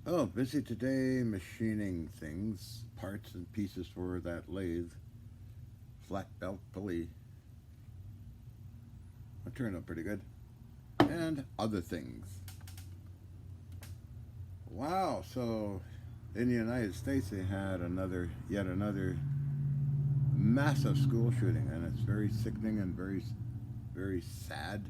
Oh, busy today machining things, parts and pieces for that lathe, flat belt pulley. It turned out pretty good. And other things. Wow, so in the United States they had yet another massive school shooting, and it's very sickening and very sad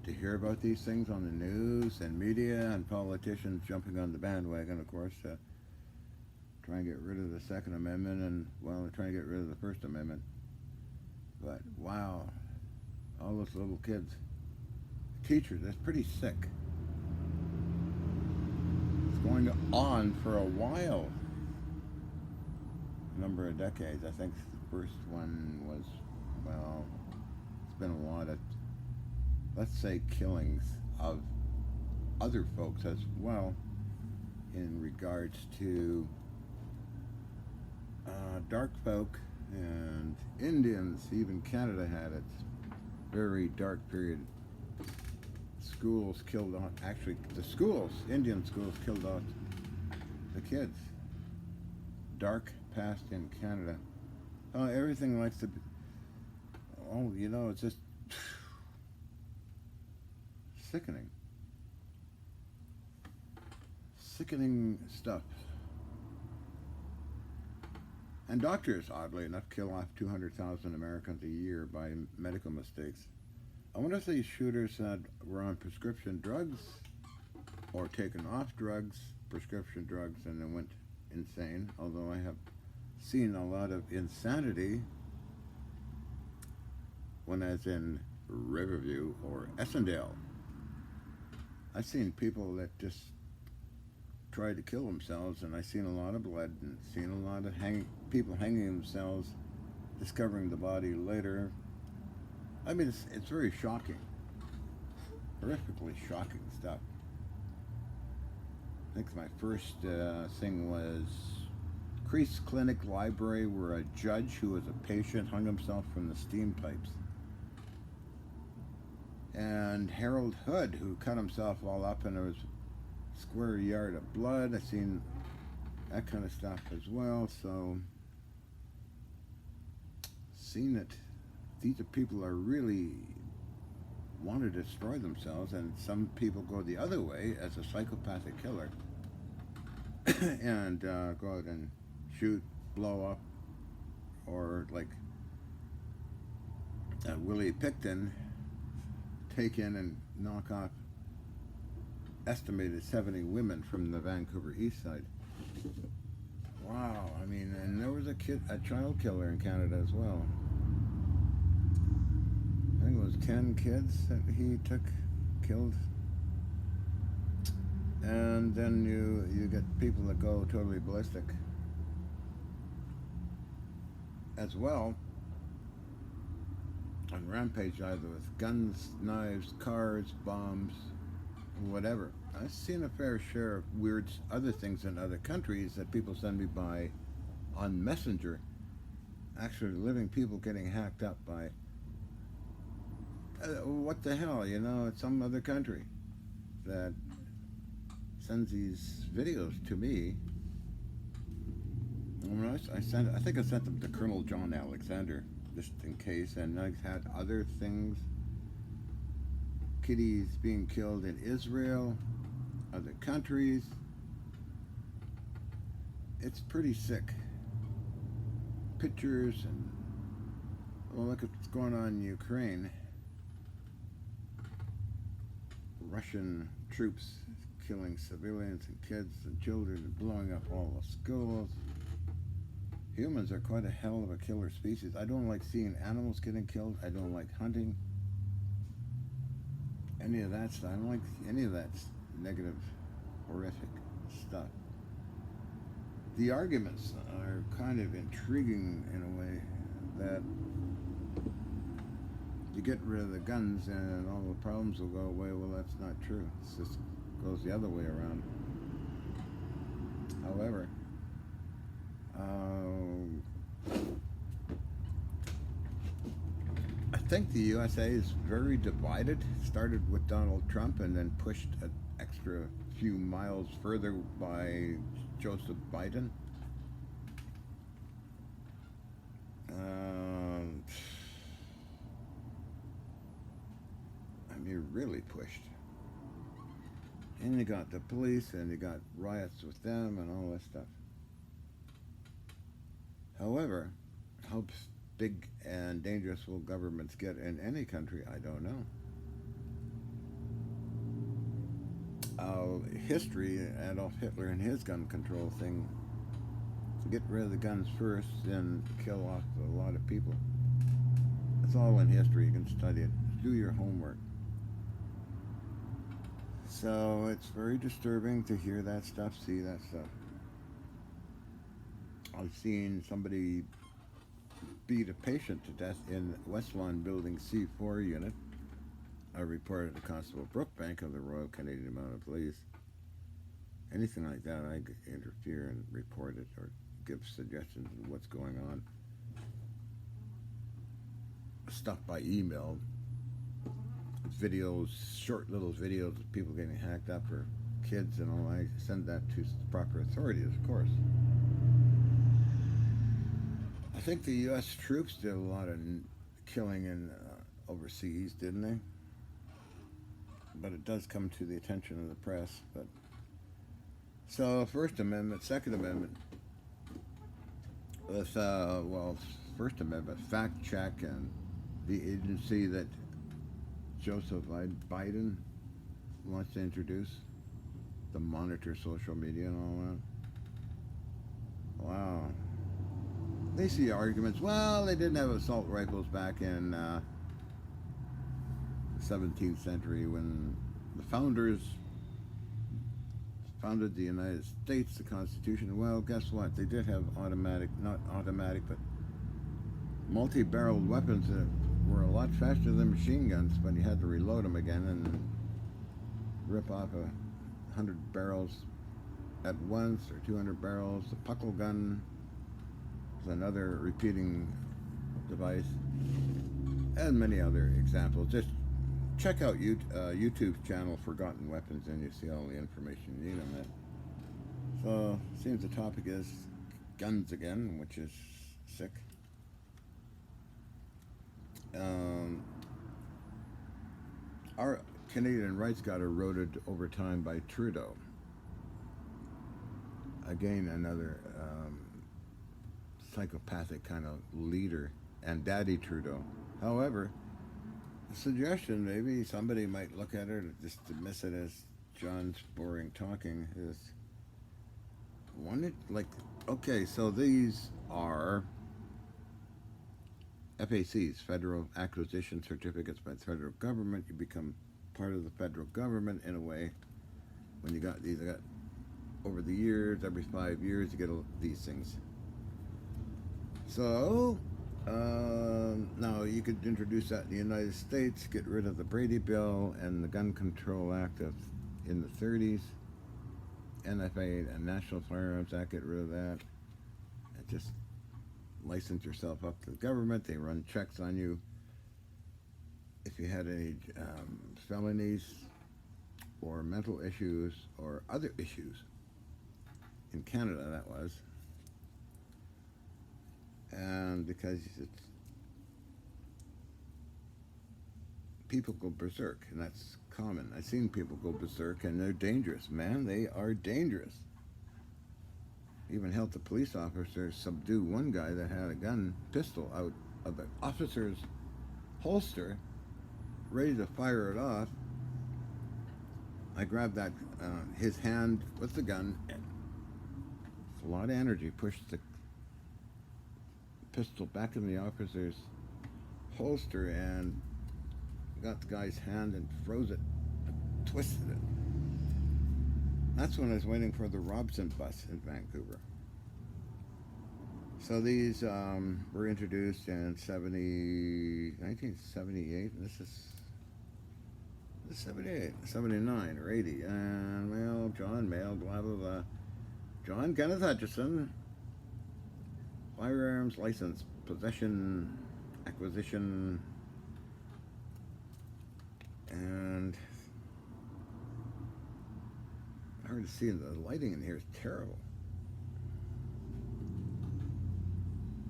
to hear about these things on the news and media and politicians jumping on the bandwagon, of course, to try and get rid of the Second Amendment and, well, they're trying to get rid of the First Amendment. But wow, all those little kids, teachers, that's pretty sick. It's going on for a while, a number of decades. I think the first one was, well, it's been a lot of, let's say, killings of other folks as well in regards to dark folk and Indians. Even Canada had its very dark period. Schools killed off, actually, the schools, Indian schools killed off the kids. Dark past in Canada. Oh, everything likes to be, oh, it's just sickening. Sickening stuff. And doctors, oddly enough, kill off 200,000 Americans a year by medical mistakes. I wonder if these shooters were on prescription drugs or taken off drugs, prescription drugs, and then went insane. Although I have seen a lot of insanity when I was in Riverview or Essendale. I've seen people that just tried to kill themselves, and I've seen a lot of blood and seen a lot of people hanging themselves, discovering the body later. I mean, it's very shocking, horrifically shocking stuff. I think my first thing was Crease Clinic Library, where a judge who was a patient hung himself from the steam pipes. And Harold Hood, who cut himself all up, and there was a square yard of blood. I've seen that kind of stuff as well. So, seen it. These are people are really want to destroy themselves, and some people go the other way as a psychopathic killer and go out and shoot, blow up, or like Willie Picton, take in and knock off estimated 70 women from the Vancouver East Side. Wow, I mean, and there was a child killer in Canada as well. I think it was 10 kids that he killed. And then you get people that go totally ballistic as well on rampage, either with guns, knives, cars, bombs, whatever. I've seen a fair share of weird other things in other countries that people send me by on Messenger. Actually, living people getting hacked up by what the hell, it's some other country that sends these videos to me. I think I sent them to Colonel John Alexander just in case, and I've had other things. Kitties being killed in Israel, other countries. It's pretty sick. Pictures and, well, look at what's going on in Ukraine. Russian troops killing civilians and kids and children and blowing up all the schools. Humans are quite a hell of a killer species. I don't like seeing animals getting killed. I don't like hunting. Any of that stuff. I don't like any of that negative, horrific stuff. The arguments are kind of intriguing in a way that you get rid of the guns and all the problems will go away. Well, that's not true. It just goes the other way around. However, I think the USA is very divided. Started with Donald Trump and then pushed an extra few miles further by Joseph Biden. Um, I mean, really pushed. And you got the police, and you got riots with them, and all that stuff. However, how big and dangerous will governments get in any country? I don't know. History, Adolf Hitler and his gun control thing, get rid of the guns first, then kill off a lot of people. It's all in history. You can study it. Do your homework. So it's very disturbing to hear that stuff, see that stuff. I've seen somebody beat a patient to death in West Lawn Building C4 unit. I reported to Constable Brookbank of the Royal Canadian Mounted Police. Anything like that, I interfere and report it or give suggestions of what's going on. Stuff by email, videos, short little videos of people getting hacked up or kids and all. I send that to proper authorities, of course. I think the U.S. troops did a lot of killing in overseas, didn't they? But it does come to the attention of the press. But so, First Amendment, Second Amendment. With First Amendment, fact check, and the agency that Joseph Biden wants to introduce, to monitor social media and all that. Wow. They see arguments. Well, they didn't have assault rifles back in the 17th century when the founders founded the United States, the Constitution. Well, guess what? They did have not automatic, but multi-barreled weapons that were a lot faster than machine guns, but you had to reload them again and rip off 100 barrels at once or 200 barrels. The puckle gun is another repeating device, and many other examples. Just check out YouTube's channel, Forgotten Weapons, and you see all the information you need on that. So, seems the topic is guns again, which is sick. Our Canadian rights got eroded over time by Trudeau. Again, another psychopathic kind of leader, and Daddy Trudeau. However, a suggestion, maybe somebody might look at it and just dismiss it as John's boring talking, is okay, so these are FACs, Federal Acquisition Certificates by the federal government. You become part of the federal government in a way. When you got these, over the years, every 5 years, you get these things. So, now you could introduce that in the United States, get rid of the Brady Bill and the Gun Control Act in the 30s, NFA and National Firearms Act, get rid of that, and just license yourself up to the government. They run checks on you. If you had any felonies or mental issues or other issues, in Canada that was, and because people go berserk, and that's common. I've seen people go berserk, and they're dangerous, man. They are dangerous. Even helped the police officer subdue one guy that had a pistol out of the officer's holster, ready to fire it off. I grabbed his hand with the gun, and with a lot of energy, pushed the pistol back in the officer's holster and got the guy's hand and froze it, twisted it. That's when I was waiting for the Robson bus in Vancouver. So these were introduced in 1978, and this is 78, 79 or 80, and John Mail, blah blah blah. John Kenneth Hutchison, firearms license, possession, acquisition, and Hard to see. The lighting in here is terrible.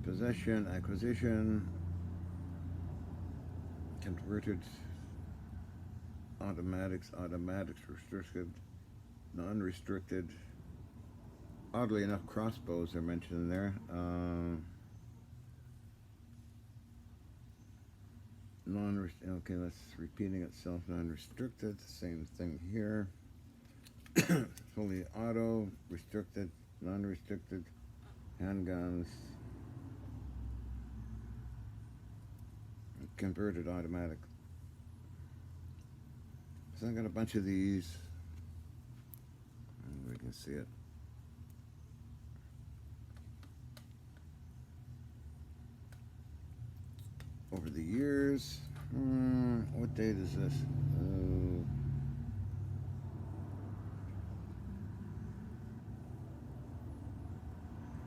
Possession, acquisition, converted, automatics, restricted, non-restricted. Oddly enough, crossbows are mentioned in there. Okay, that's repeating itself. Non-restricted, same thing here. Fully auto, restricted, non-restricted, handguns, converted automatic. So I got a bunch of these. And we can see it. Over the years. What date is this?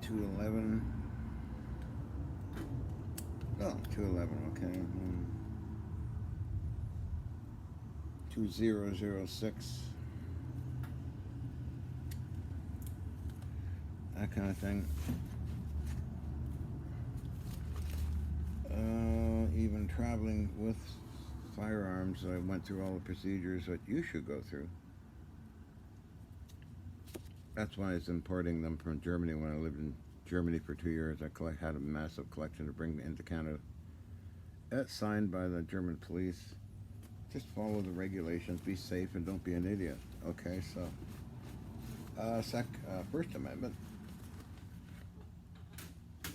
2/11. Oh, 2/11, okay. 2006. That kind of thing. Even traveling with firearms, I went through all the procedures that you should go through. That's why I was importing them from Germany when I lived in Germany for 2 years. I had a massive collection to bring into Canada. It's signed by the German police. Just follow the regulations, be safe, and don't be an idiot. Okay, so First Amendment.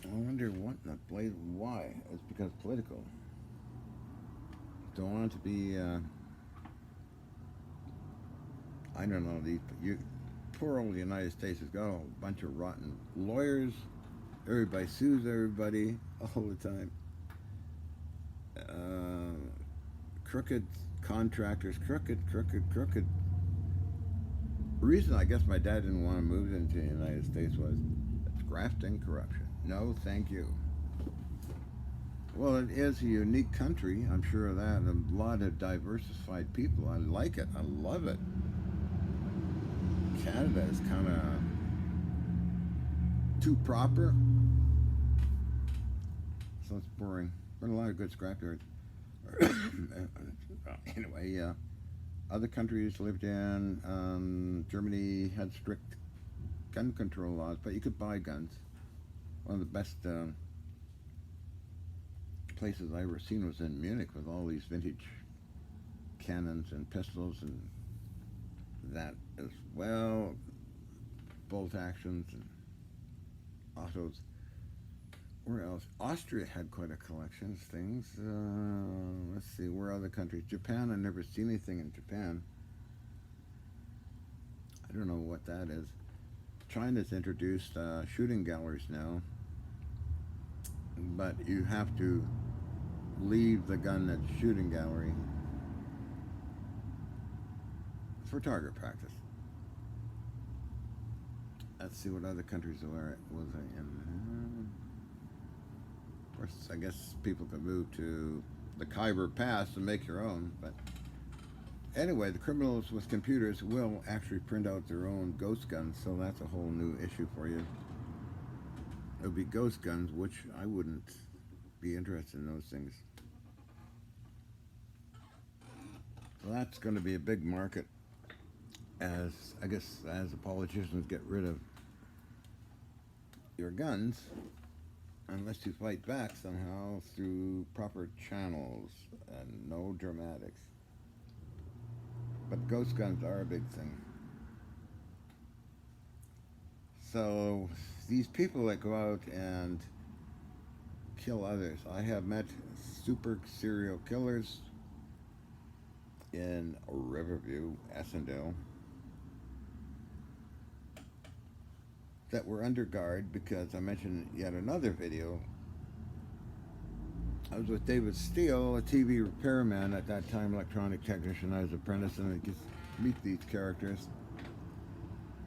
I wonder why. It's because political. Don't want to be. I don't know. Poor old United States has got a bunch of rotten lawyers. Everybody sues everybody all the time. Crooked contractors, crooked. The reason I guess my dad didn't want to move into the United States was it's graft and corruption. No, thank you. Well, it is a unique country, I'm sure of that, and a lot of diversified people. I like it. I love it. Canada is kind of too proper, so it's boring. But a lot of good scrapyards. Anyway, yeah. Other countries lived in. Germany had strict gun control laws, but you could buy guns. One of the best places I ever seen was in Munich with all these vintage cannons and pistols and that as well, bolt actions and autos. Where else? Austria had quite a collection of things. Let's see, where other countries? Japan, I've never seen anything in Japan. I don't know what that is. China's introduced shooting galleries now, but you have to leave the gun at the shooting gallery for target practice. Let's see what other countries was I in. Of course, I guess people could move to the Khyber Pass and make your own, but anyway, the criminals with computers will actually print out their own ghost guns, so that's a whole new issue for you. It would be ghost guns, which I wouldn't be interested in those things. So that's going to be a big market as the politicians get rid of your guns, unless you fight back somehow through proper channels and no dramatics. But ghost guns are a big thing. So these people that go out and kill others, I have met super serial killers in Riverview, Essendale, that were under guard because I mentioned yet another video. I was with David Steele, a TV repairman at that time, electronic technician. I was an apprentice, and I get to meet these characters.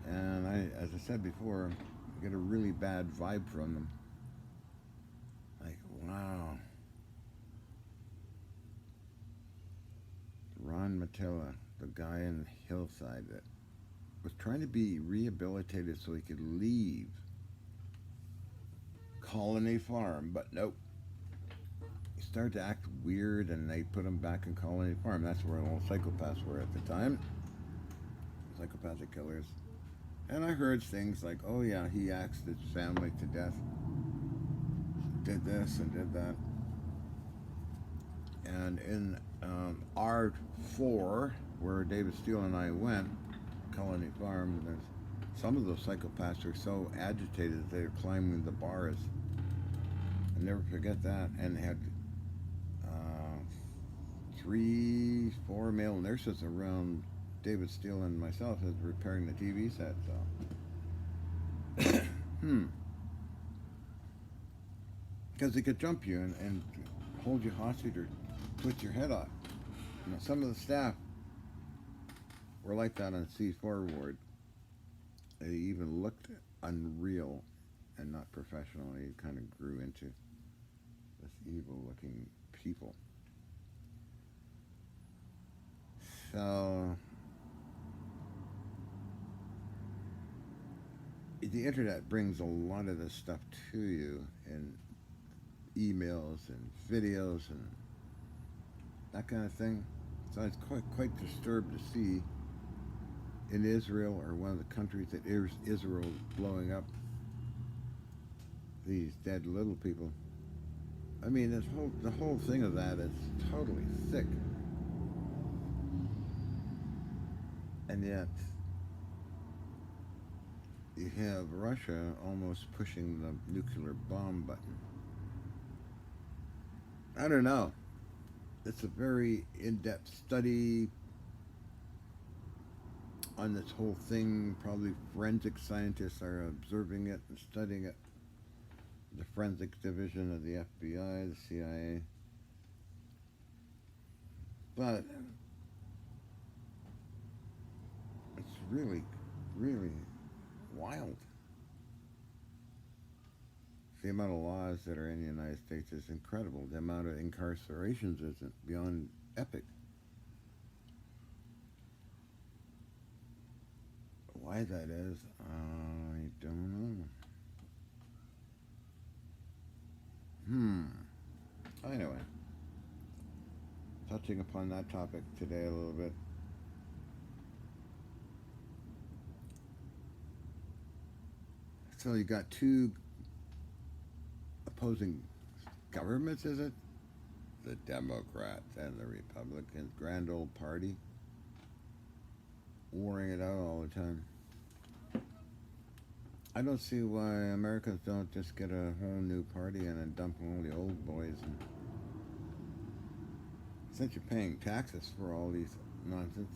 And as I said before, I get a really bad vibe from them. Like, wow. Ron Matilla, the guy in Hillside that was trying to be rehabilitated so he could leave Colony Farm, but nope. He started to act weird, and they put him back in Colony Farm. That's where all psychopaths were at the time, psychopathic killers. And I heard things like, "Oh yeah, he axed his family to death, did this and did that." And in R4, where David Steele and I went, Colony Farm, there's some of those psychopaths are so agitated that they're climbing the bars. I'll never forget that. And they had 3, 4 male nurses around David Steele and myself as repairing the TV set. So, because they could jump you and hold you hostage or twist your head off. You know, some of the staff were like that on C4 ward. They even looked unreal and not professional. They kind of grew into this evil-looking people. So the internet brings a lot of this stuff to you in emails and videos and that kind of thing. So it's quite disturbed to see in Israel, or one of the countries that Israel blowing up, these dead little people. I mean, the whole thing of that is totally sick. And yet, you have Russia almost pushing the nuclear bomb button. I don't know. It's a very in-depth study on this whole thing. Probably forensic scientists are observing it and studying it. The forensic division of the FBI, the CIA. But it's really, really wild. The amount of laws that are in the United States is incredible. The amount of incarcerations is beyond epic. Why that is, I don't know. Anyway, touching upon that topic today a little bit. So you got two opposing governments, is it? The Democrats and the Republicans, grand old party, warring it out all the time. I don't see why Americans don't just get a whole new party and then dump all the old boys. And since you're paying taxes for all these nonsense,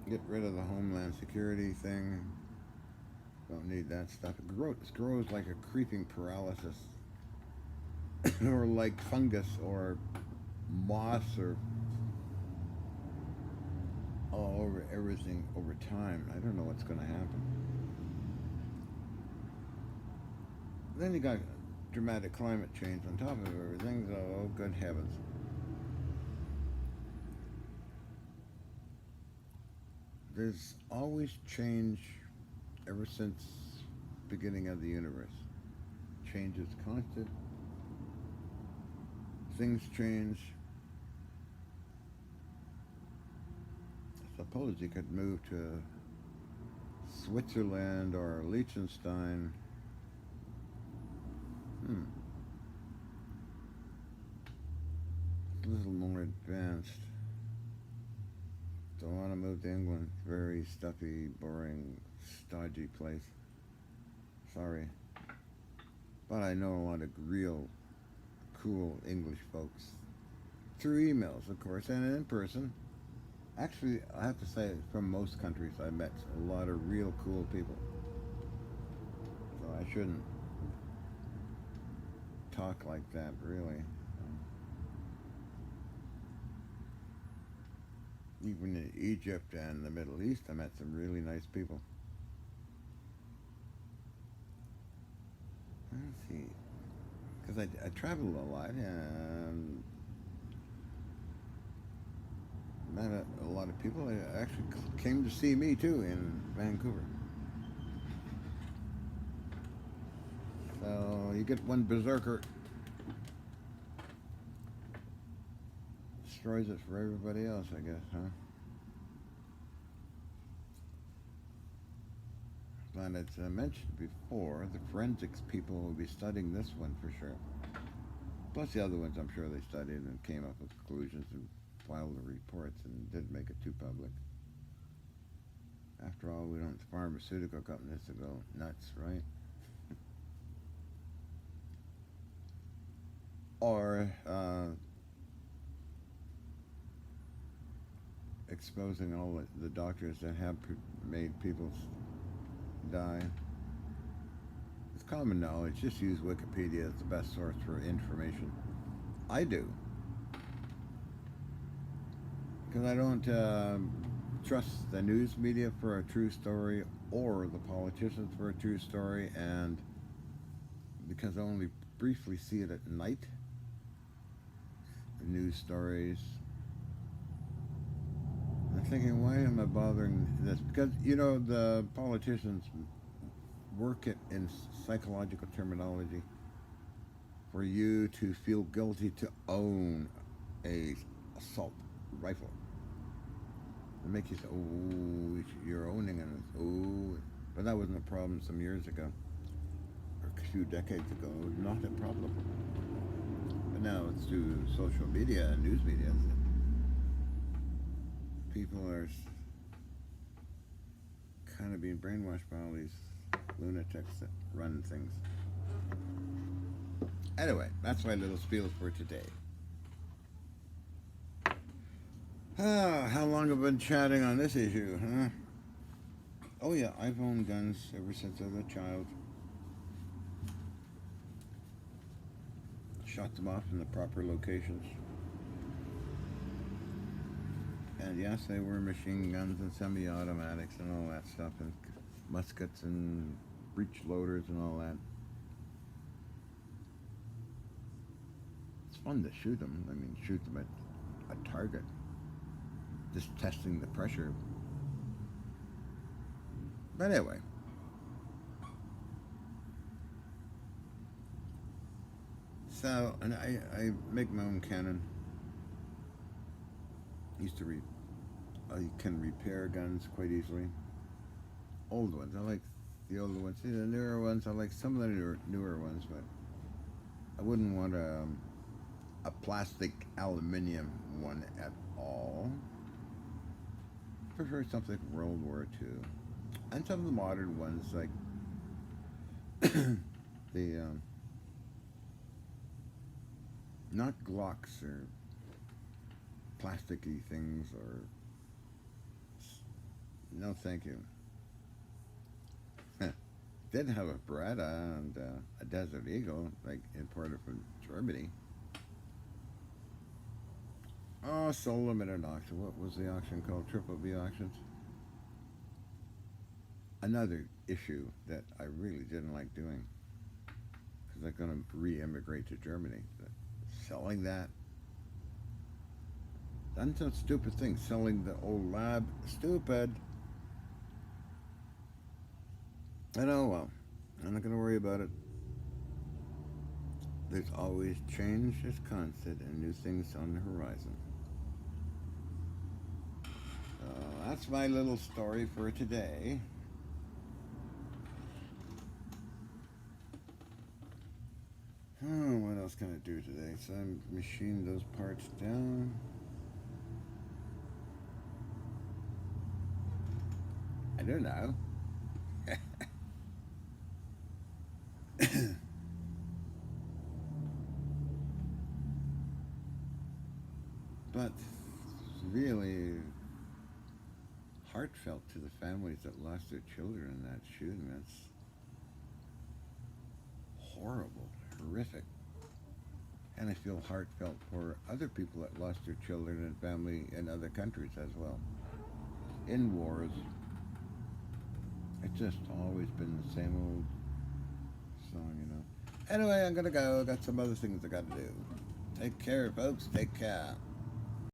get rid of the Homeland Security thing. Don't need that stuff. It grows like a creeping paralysis, or like fungus or moss, or all over everything over time. I don't know what's going to happen. Then you got dramatic climate change on top of everything. So, oh, good heavens. There's always change ever since beginning of the universe. Change is constant. Things change. I suppose you could move to Switzerland or Liechtenstein. A little more advanced. Don't want to move to England. Very stuffy, boring, stodgy place. Sorry. But I know a lot of real cool English folks. Through emails, of course, and in person. Actually, I have to say, from most countries I met a lot of real cool people. So I shouldn't talk like that, really. Even in Egypt and the Middle East, I met some really nice people. Let's see. Because I traveled a lot, and met a lot of people that actually came to see me too in Vancouver. So you get one berserker, destroys it for everybody else, I guess, huh? But as I mentioned before, the forensics people will be studying this one for sure. Plus the other ones, I'm sure they studied and came up with conclusions and filed the reports and didn't make it too public. After all, we don't want pharmaceutical companies to go nuts, right? Or exposing all the doctors that have made people die. It's common knowledge. Just use Wikipedia as the best source for information. I do. Because I don't trust the news media for a true story or the politicians for a true story, and because I only briefly see it at night, the news stories, I'm thinking, why am I bothering this? Because, you know, the politicians work it in psychological terminology for you to feel guilty to own a assault rifle. They make you say, oh, you're owning it. Oh, but that wasn't a problem some years ago, or a few decades ago. It was not a problem. But now it's through social media and news media. People are kind of being brainwashed by all these lunatics that run things. Anyway, that's my little spiel for today. How long have I been chatting on this issue, huh? Oh yeah, I've owned guns ever since I was a child. Shot them off in the proper locations. And yes, they were machine guns and semi-automatics and all that stuff, and muskets and breech loaders and all that. It's fun to shoot them. I mean, shoot them at a target. Just testing the pressure. But anyway. So, and I make my own cannon. Used to I can repair guns quite easily. Old ones, I like the older ones. The newer ones, I like some of the newer ones, but I wouldn't want a plastic aluminium one at all. Prefer something from World War II. And some of the modern ones, like the not Glocks or plasticky things, or no thank you. Did have a Beretta and a Desert Eagle, like imported from Germany. Oh, sold them at an auction. What was the auction called? Triple B auctions. Another issue that I really didn't like doing, because I'm going to re-immigrate to Germany. But selling that, done some stupid thing. Selling the old lab, stupid. And oh well, I'm not going to worry about it. There's always change is constant and new things on the horizon. That's my little story for today. Oh, what else can I do today? So I machined those parts down. I don't know. But really heartfelt to the families that lost their children in that shooting. That's horrible, horrific. And I feel heartfelt for other people that lost their children and family in other countries as well. In wars. It's just always been the same old song, you know. Anyway, I'm gonna go. Got some other things I gotta do. Take care, folks. Take care.